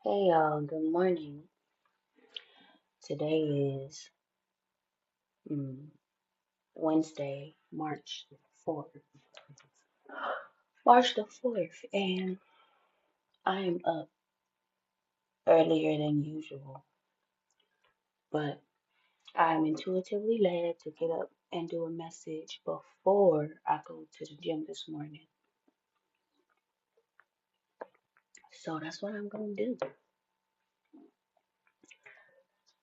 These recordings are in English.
Hey y'all, good morning. Today is mm, Wednesday, March 4th. March the 4th, and I am up earlier than usual, but I'm intuitively led to get up and do a message before I go to the gym this morning. So that's what I'm going to do.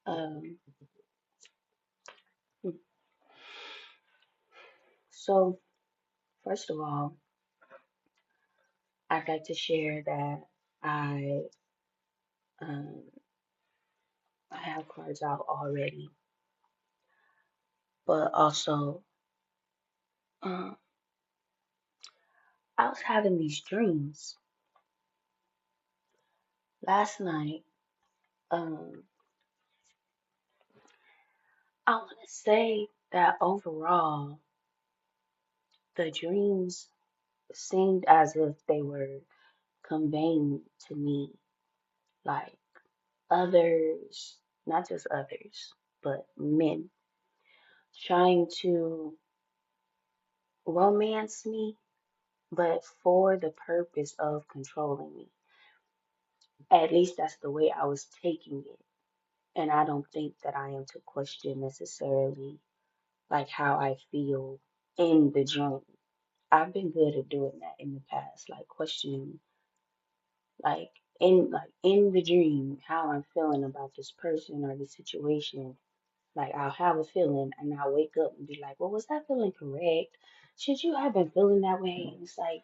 Um, hmm. so, first of all, I'd like to share that I um, I have cards out already, but also um, I was having these dreams last night. Um, I want to say that overall, the dreams seemed as if they were conveying to me like others, not just others, but men trying to romance me, but for the purpose of controlling me. At least that's the way I was taking it. And I don't think that I am to question necessarily like how I feel in the dream. I've been good at doing that in the past, like questioning, like in the dream, how I'm feeling about this person or the situation. Like I'll have a feeling and I'll wake up and be like, well, was that feeling correct? Should you have been feeling that way? And it's like,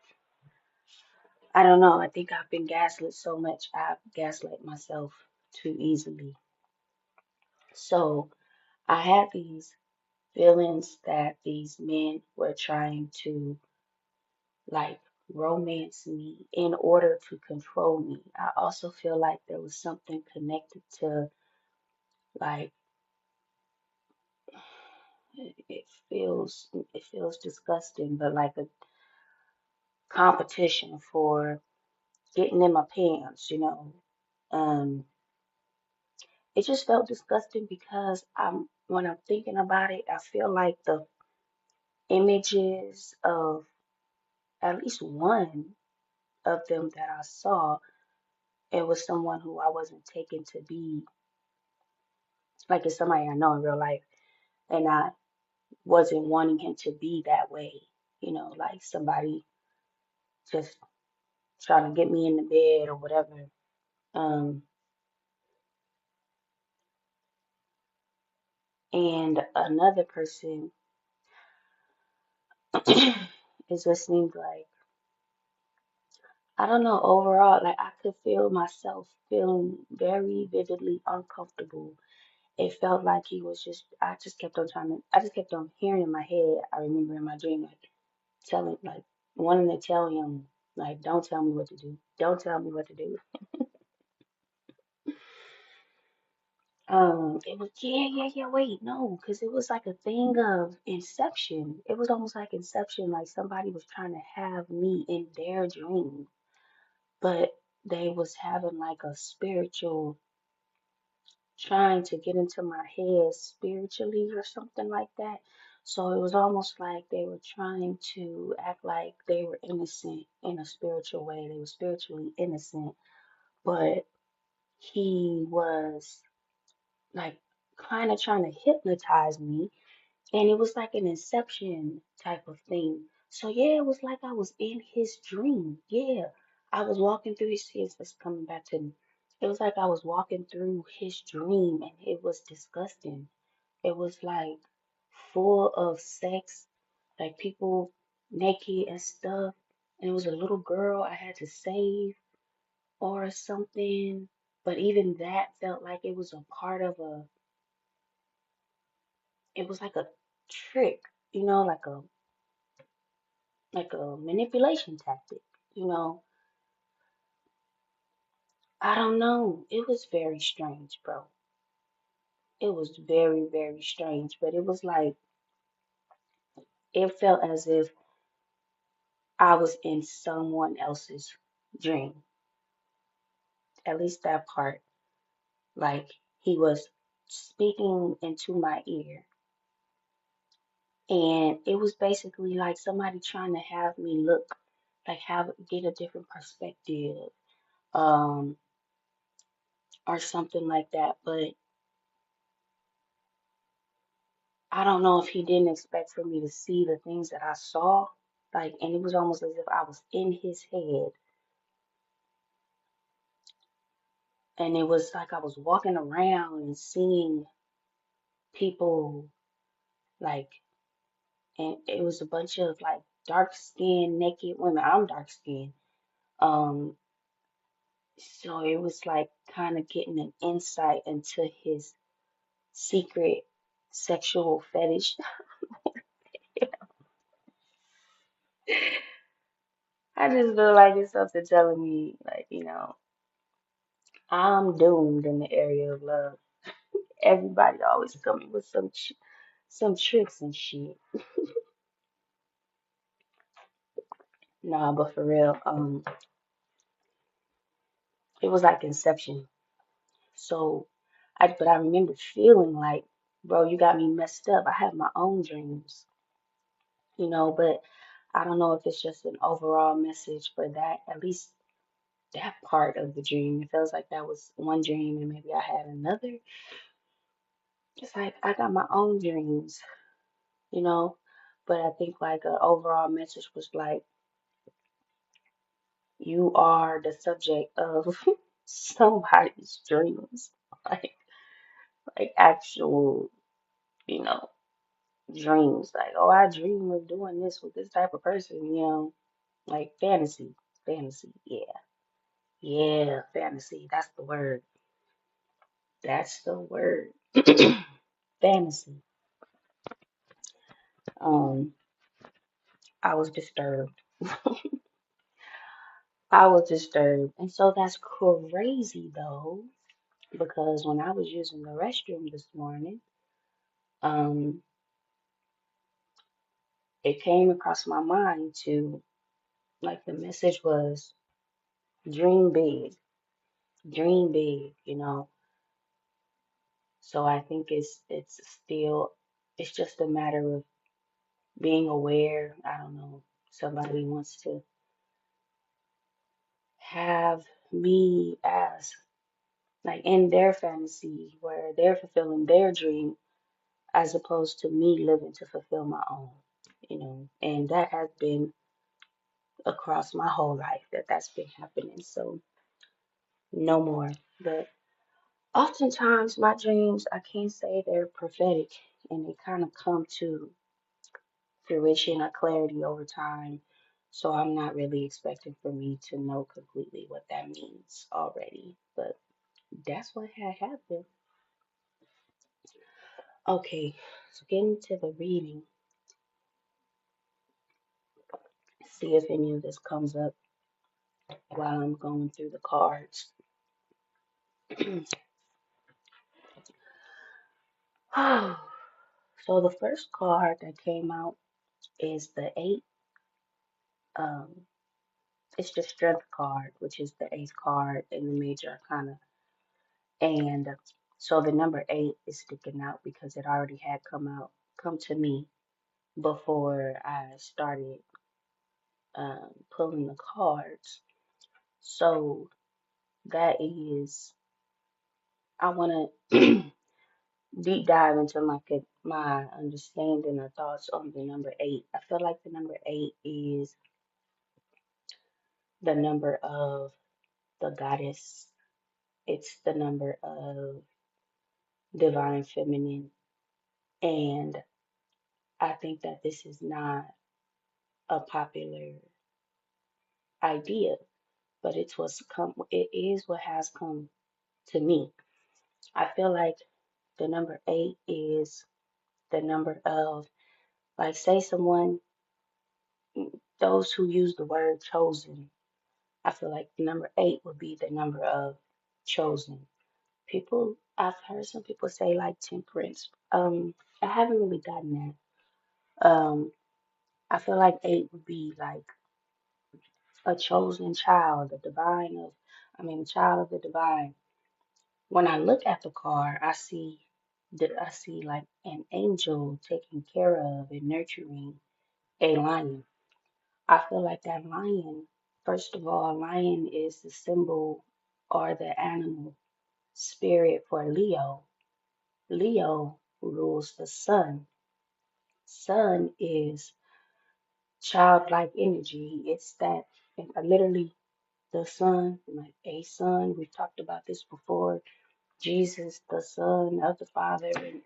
I don't know. I think I've been gaslit so much. I've gaslit myself too easily. So I had these feelings that these men were trying to like romance me in order to control me. I also feel like there was something connected to like it feels disgusting, but like a competition for getting in my pants. Um, it just felt disgusting because when I'm thinking about it, I feel like the images of at least one of them that I saw, it was someone who I wasn't taken to be like it's somebody I know in real life. And I wasn't wanting him to be that way, like somebody just trying to get me in the bed or whatever. Um, and another person, it just seemed like, I don't know, overall, like I could feel myself feeling very vividly uncomfortable. It felt like he was I just kept on hearing in my head, I remember in my dream, like wanting to tell him, like, don't tell me what to do. Don't tell me what to do. It was yeah. Wait, no, because it was like a thing of Inception. It was almost like Inception, like somebody was trying to have me in their dream, but they was having like a spiritual, trying to get into my head spiritually or something like that. So it was almost like they were trying to act like they were innocent in a spiritual way. They were spiritually innocent, but he was like kind of trying to hypnotize me. And it was like an inception type of thing. So yeah, it was like I was in his dream. Yeah. I was walking through his it's coming back to me. It was like I was walking through his dream and it was disgusting. It was like full of sex, like people naked and stuff. And it was a little girl I had to save or something. But even that felt like it was a part of it was like a trick, like a manipulation tactic, you know. I don't know. It was very strange, bro. It was very, very strange, but it was like it felt as if I was in someone else's dream. At least that part. Like he was speaking into my ear. And it was basically like somebody trying to have me look, like have get a different perspective, um, or something like that. But I don't know if he didn't expect for me to see the things that I saw. Like, and it was almost as if I was in his head. And it was like I was walking around and seeing people like, and it was a bunch of like dark skinned, naked women. I'm dark skinned. Um, so it was like kind of getting an insight into his secret sexual fetish. I just feel like it's something telling me, like, I'm doomed in the area of love. Everybody always coming with some tricks and shit. Nah, but for real, it was like Inception. So, but I remember feeling like, bro, you got me messed up. I have my own dreams, but I don't know if it's just an overall message for that, at least that part of the dream. It feels like that was one dream and maybe I had another. It's like I got my own dreams, you know, but I think like an overall message was like, you are the subject of somebody's dreams, like, like actual, you know, dreams. Like, oh, I dream of doing this with this type of person, like fantasy. Yeah, yeah, fantasy. That's the word. That's the word. Fantasy. Um, I was disturbed. I was disturbed. And so that's crazy though, because when I was using the restroom this morning, um, it came across my mind to like the message was dream big, dream big, So I think it's still it's just a matter of being aware. I don't know. Somebody wants to have me as like in their fantasy where they're fulfilling their dream as opposed to me living to fulfill my own, and that has been across my whole life that's been happening. So no more. But oftentimes my dreams, I can't say they're prophetic and they kind of come to fruition or clarity over time. So I'm not really expecting for me to know completely what that means already. But that's what had happened. Okay, so getting to the reading, see if any of this comes up while I'm going through the cards. So the first card that came out is the eight. Um, it's the strength card, which is the eighth card in the major arcana. And so the number eight is sticking out because it already had come to me before I started pulling the cards. So that is, I want to deep dive into my understanding or thoughts on the number eight. I feel like the number eight is the number of the goddess. It's the number of divine feminine, and I think that this is not a popular idea, but it is what has come to me. I feel like the number eight is the number of, like, say someone, those who use the word chosen. I feel like the number eight would be the number of chosen. I've heard some people say like temperance. I haven't really gotten that. I feel like eight would be like a chosen child, a divine of, I mean, child of the divine. When I look at the card, I see like an angel taking care of and nurturing a lion. I feel like that lion, first of all, a lion is the symbol or the animal spirit for Leo. Leo rules the sun. Sun is childlike energy. It's that, and literally the son, like a son. We've talked about this before. Jesus, the son of the Father, and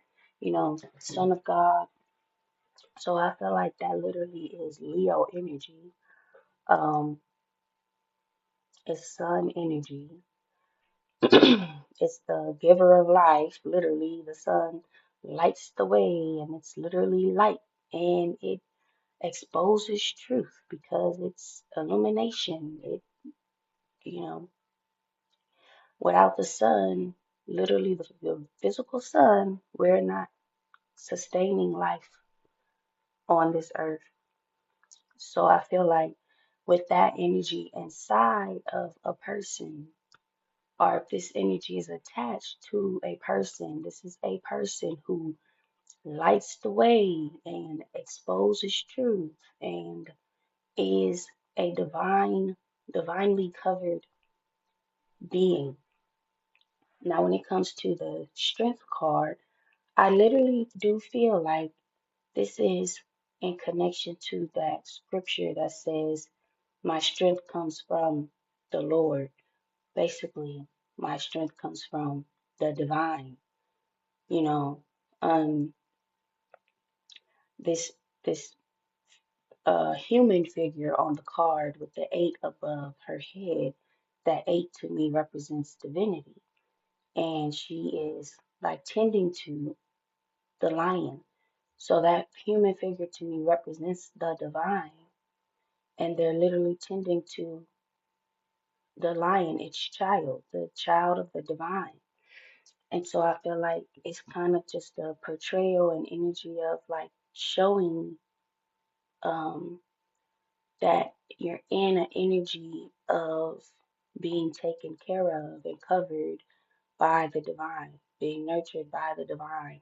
Son of God. So I feel like that literally is Leo energy. Um, it's sun energy. It's the giver of life. Literally, the sun lights the way, and it's literally light, and it exposes truth because it's illumination. It, you know, without the sun, literally the physical sun, we're not sustaining life on this earth. So I feel like with that energy inside of a person, or if this energy is attached to a person, this is a person who lights the way and exposes truth and is a divinely covered being. Now, when it comes to the strength card, I literally do feel like this is in connection to that scripture that says, my strength comes from the Lord. Basically, my strength comes from the divine. You know, um, this this human figure on the card with the eight above her head, that eight to me represents divinity. And she is like tending to the lion. So that human figure to me represents the divine. And they're literally tending to the lion, its child, the child of the divine. And so I feel like it's kind of just a portrayal and energy of like showing um, that you're in an energy of being taken care of and covered by the divine, being nurtured by the divine.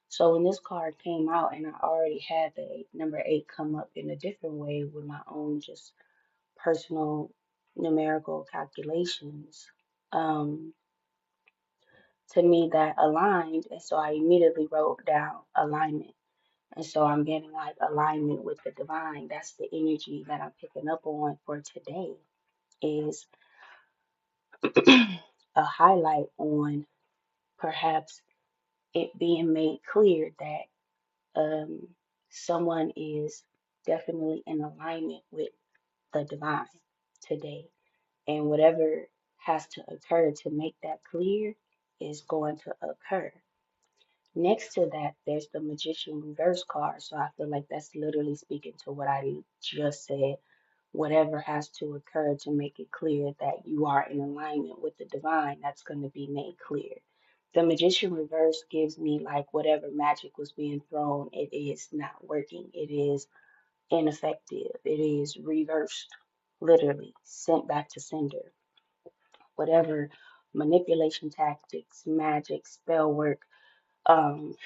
So when this card came out, and I already had the number eight come up in a different way with my own just personal numerical calculations, um, to me that aligned, and so I immediately wrote down alignment. And so I'm getting like alignment with the divine. That's the energy that I'm picking up on for today is a highlight on perhaps it being made clear that um, someone is definitely in alignment with the divine today. And whatever has to occur to make that clear is going to occur. Next to that, there's the Magician reverse card. So I feel like that's literally speaking to what I just said. Whatever has to occur to make it clear that you are in alignment with the divine, that's going to be made clear. The Magician reverse gives me like whatever magic was being thrown, it is not working. It is ineffective. It is reversed, literally sent back to sender. Whatever manipulation tactics, magic, spell work, um,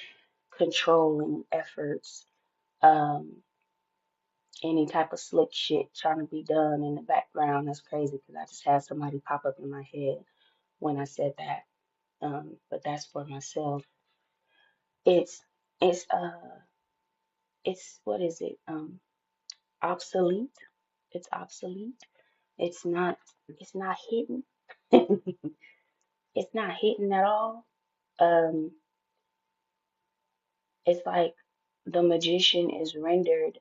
controlling efforts, um, any type of slick shit trying to be done in the background. That's crazy because I just had somebody pop up in my head when I said that. But that's for myself. It's it's uh it's what is it? Obsolete. It's obsolete. It's not it's not hidden. It's not hidden at all. Um, it's like the magician is rendered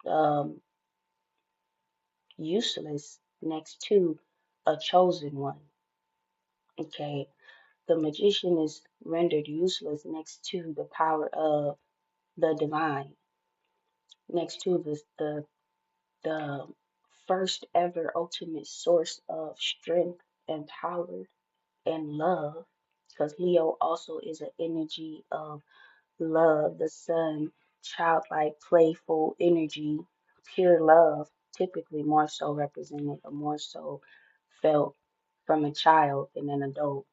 um useless next to a chosen one. Okay, the magician is rendered useless next to the power of the divine, next to the first ever ultimate source of strength and power and love. Because Leo also is an energy of love, the sun, childlike, playful energy, pure love, typically more so represented or more so felt. from a child and an adult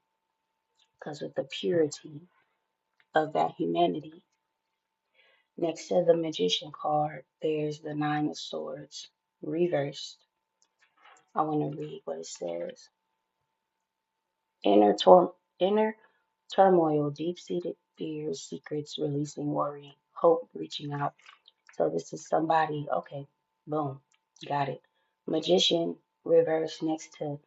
because of the purity of that humanity. Next to the magician card, there's the nine of swords reversed. I want to read what it says. Inner turmoil, deep-seated fears, secrets, releasing worry, hope, reaching out. So this is somebody, okay, boom, got it. Magician reverse next to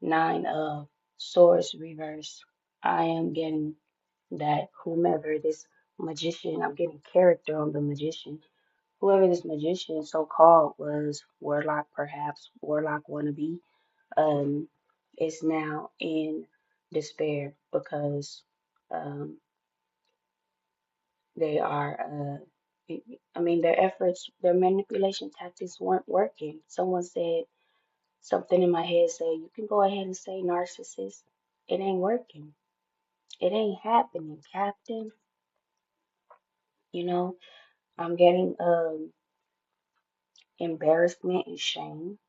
nine of swords reverse. I am getting that whomever this magician, I'm getting character on the magician. Whoever this magician so called was warlock, perhaps warlock wannabe, um, is now in despair because um, they are. I mean, their efforts, their manipulation tactics weren't working. Someone said something in my head said, "You can go ahead and say narcissist. It ain't working. It ain't happening, Captain." You know, I'm getting embarrassment and shame.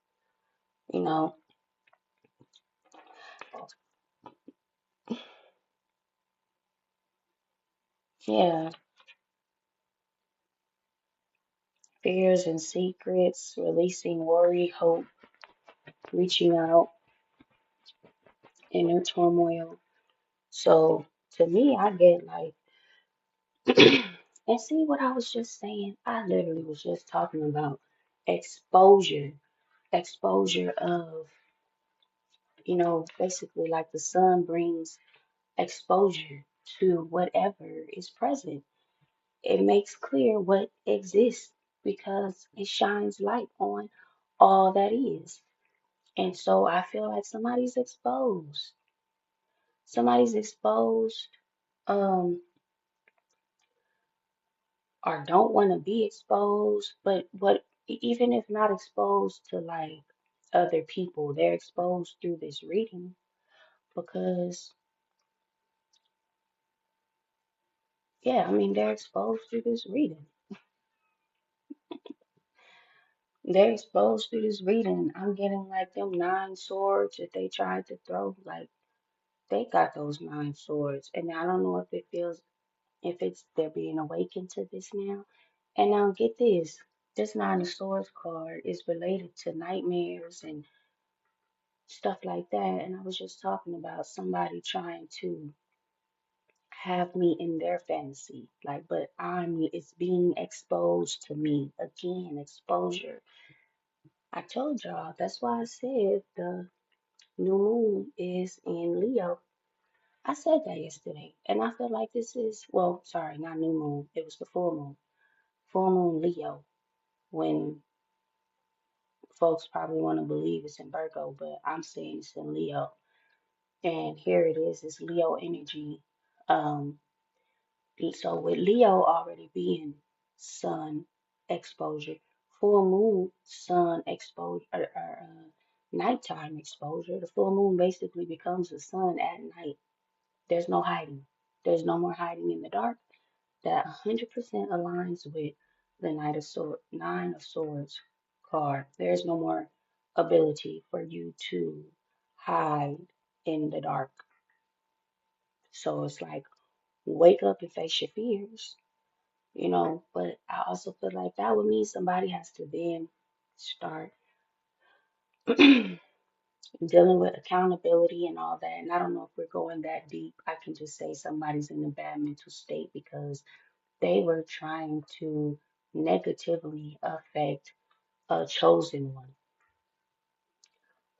You know, yeah, fears and secrets, releasing worry, hope, reaching out, inner turmoil. So to me, I get like, and see what I was just saying. I literally was just talking about exposure, exposure of, basically like the sun brings exposure to whatever is present. It makes clear what exists because it shines light on all that is. And so I feel like somebody's exposed. Somebody's exposed, um, or don't want to be exposed, but even if not exposed to like other people, they're exposed through this reading because yeah, I mean they're exposed through this reading. They're exposed through this reading. I'm getting like them nine swords that they tried to throw, like they got those nine swords. And I don't know if it feels if it's they're being awakened to this now. And now get this nine of swords card is related to nightmares and stuff like that. And I was just talking about somebody trying to have me in their fantasy. Like, but it's being exposed to me. Again, exposure. I told y'all, that's why I said the new moon is in Leo. I said that yesterday. And I feel like this is, well, sorry, not new moon. It was the full moon. Full moon Leo. When folks probably want to believe it's in Virgo, but I'm saying it's in Leo. And here it is, it's Leo energy. Um, so with Leo already being sun exposure, full moon sun exposure, nighttime exposure, the full moon basically becomes the sun at night. There's no hiding. There's no more hiding in the dark. That 100% aligns with the Nine of Swords card. There's no more ability for you to hide in the dark. So it's like wake up and face your fears, but I also feel like that would mean somebody has to then start dealing with accountability and all that. And I don't know if we're going that deep. I can just say somebody's in a bad mental state because they were trying to negatively affect a chosen one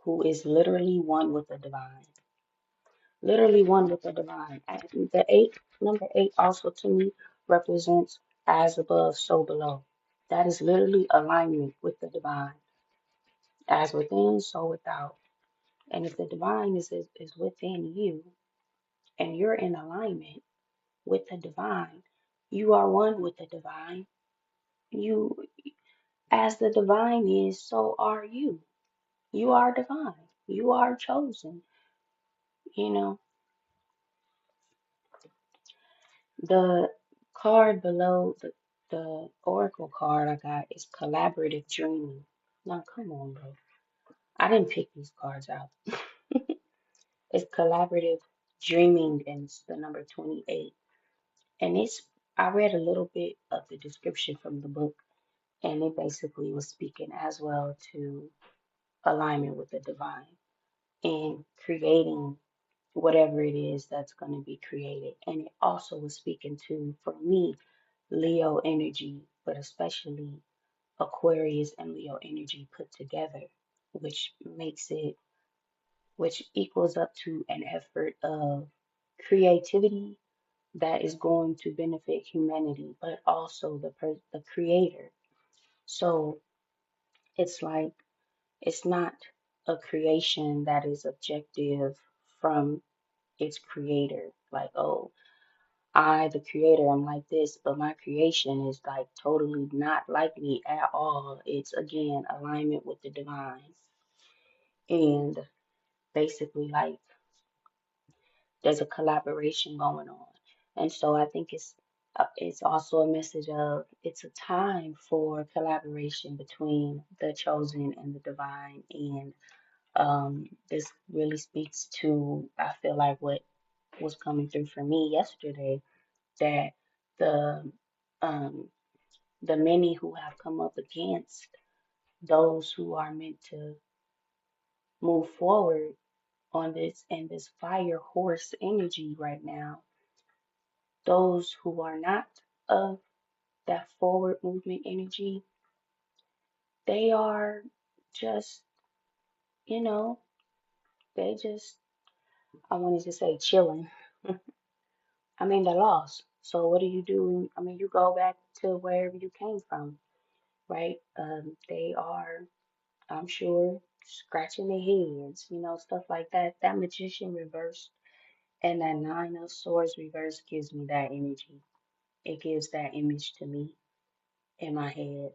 who is literally one with the divine. Literally one with the divine. And the number eight also to me represents as above, so below. That is literally alignment with the divine. As within, so without. And if the divine is within you and you're in alignment with the divine, you are one with the divine. You, as the divine is, so are you. You are divine. You are chosen. You know, the card below the oracle card I got is collaborative dreaming. Now, come on, bro. I didn't pick these cards out. It's collaborative dreaming, and it's the number 28. And I read a little bit of the description from the book, and it basically was speaking as well to alignment with the divine and creating whatever it is that's going to be created. And it also was speaking to, for me, Leo energy, but especially Aquarius and Leo energy put together, which makes it, which equals up to an effort of creativity that is going to benefit humanity, but also the creator. So it's like it's not a creation that is objective from its creator. Like, oh, I, the creator, I'm like this, but my creation is like totally not like me at all. It's again alignment with the divine. And basically, like, there's a collaboration going on. And so I think it's also a message of it's a time for collaboration between the chosen and the divine. And this really speaks to, I feel like, what was coming through for me yesterday, that the um, the many who have come up against those who are meant to move forward on this and this fire horse energy right now, those who are not of that forward movement energy, they are just, you know, they just, I wanted to say chilling. I mean, they're lost. So what do you do? I mean, you go back to wherever you came from, right? They are, I'm sure, scratching their heads, stuff like that. That magician reverse and that nine of swords reverse gives me that energy. It gives that image to me in my head.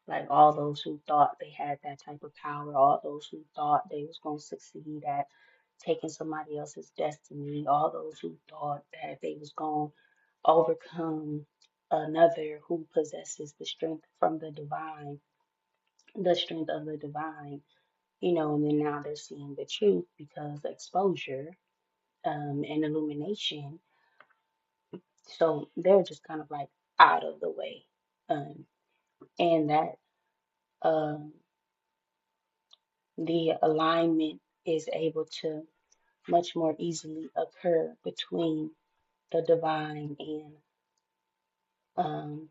Like all those who thought they had that type of power, all those who thought they was going to succeed at taking somebody else's destiny, all those who thought that they was going to overcome another who possesses the strength from the divine, the strength of the divine, and then now they're seeing the truth because exposure and illumination. So they're just kind of like out of the way. Um, and that um, the alignment is able to much more easily occur between the divine and um,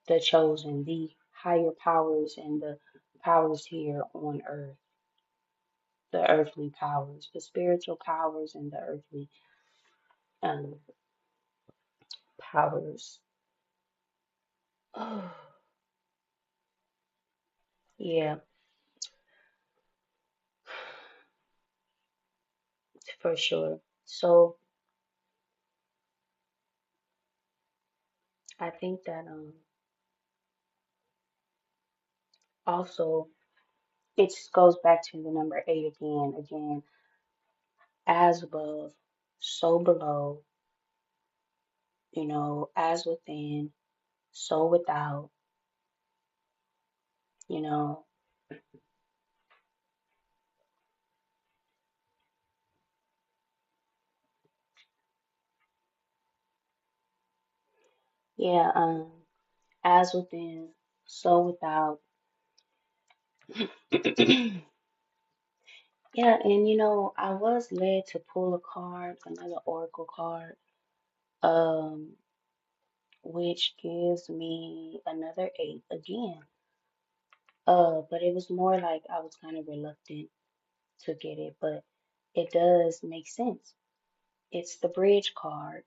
the chosen, the higher powers and the powers here on earth, the earthly powers, the spiritual powers and the earthly um, powers. Oh, yeah, for sure. So I think that also it just goes back to the number eight again, as above, so below, as within, so without, you know. Yeah, as within, so without. Yeah, and I was led to pull a card, another oracle card, um, which gives me another eight again. But it was more like I was kind of reluctant to get it, but it does make sense. It's the bridge card,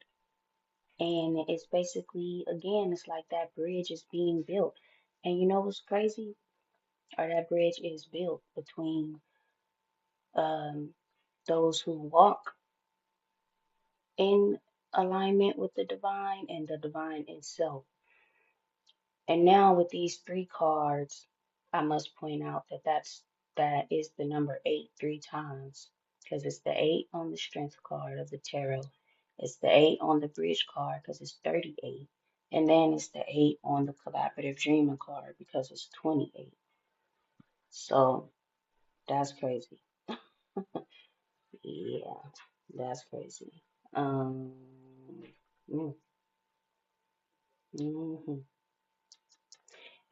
and it's basically, again, it's like that bridge is being built. And you know what's crazy? Or that bridge is built between um, those who walk in alignment with the divine and the divine itself. And now with these three cards, I must point out that is the number eight three times because it's the eight on the strength card of the tarot. It's the eight on the bridge card because it's 38. And then it's the eight on the collaborative dreaming card because it's 28. So that's crazy. Yeah, that's crazy. Um, mm, hmm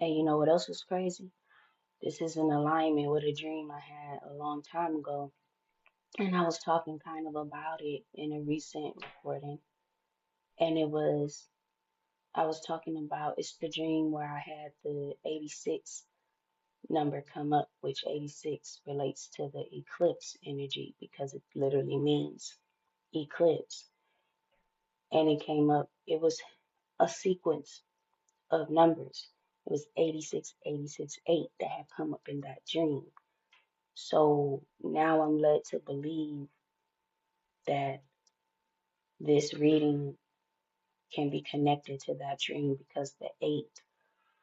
And you know what else was crazy? This is in alignment with a dream I had a long time ago. And I was talking kind of about it in a recent recording. And I was talking about it's the dream where I had the 86 number come up, which 86 relates to the eclipse energy because it literally means eclipse. And it came up, it was a sequence of numbers. It was 86, 86, 8 that had come up in that dream. So now I'm led to believe that this reading can be connected to that dream because the 8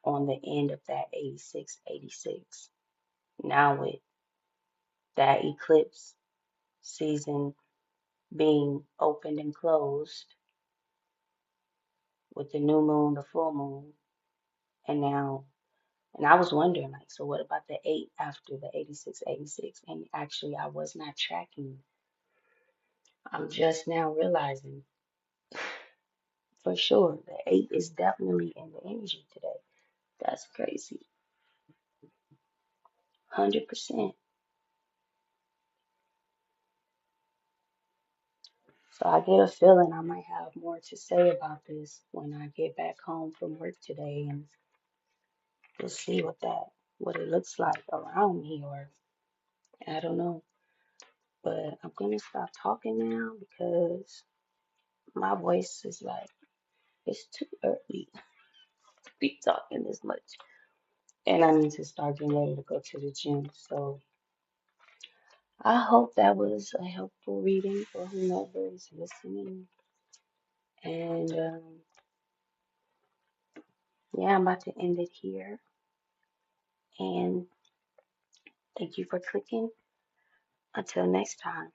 on the end of that 86, 86. Now with that eclipse season being opened and closed with the new moon, the full moon, and now, and I was wondering, like, so what about the 8 after the 86, 86? And actually, I was not tracking. I'm just now realizing for sure the 8 is definitely in the energy today. That's crazy. 100%. So I get a feeling I might have more to say about this when I get back home from work today, and we'll see what it looks like around me, or I don't know. But I'm gonna stop talking now because my voice is like it's too early to be talking this much. And I need to start getting ready to go to the gym. So I hope that was a helpful reading for whomever is listening. And yeah, I'm about to end it here. And thank you for clicking. Until next time.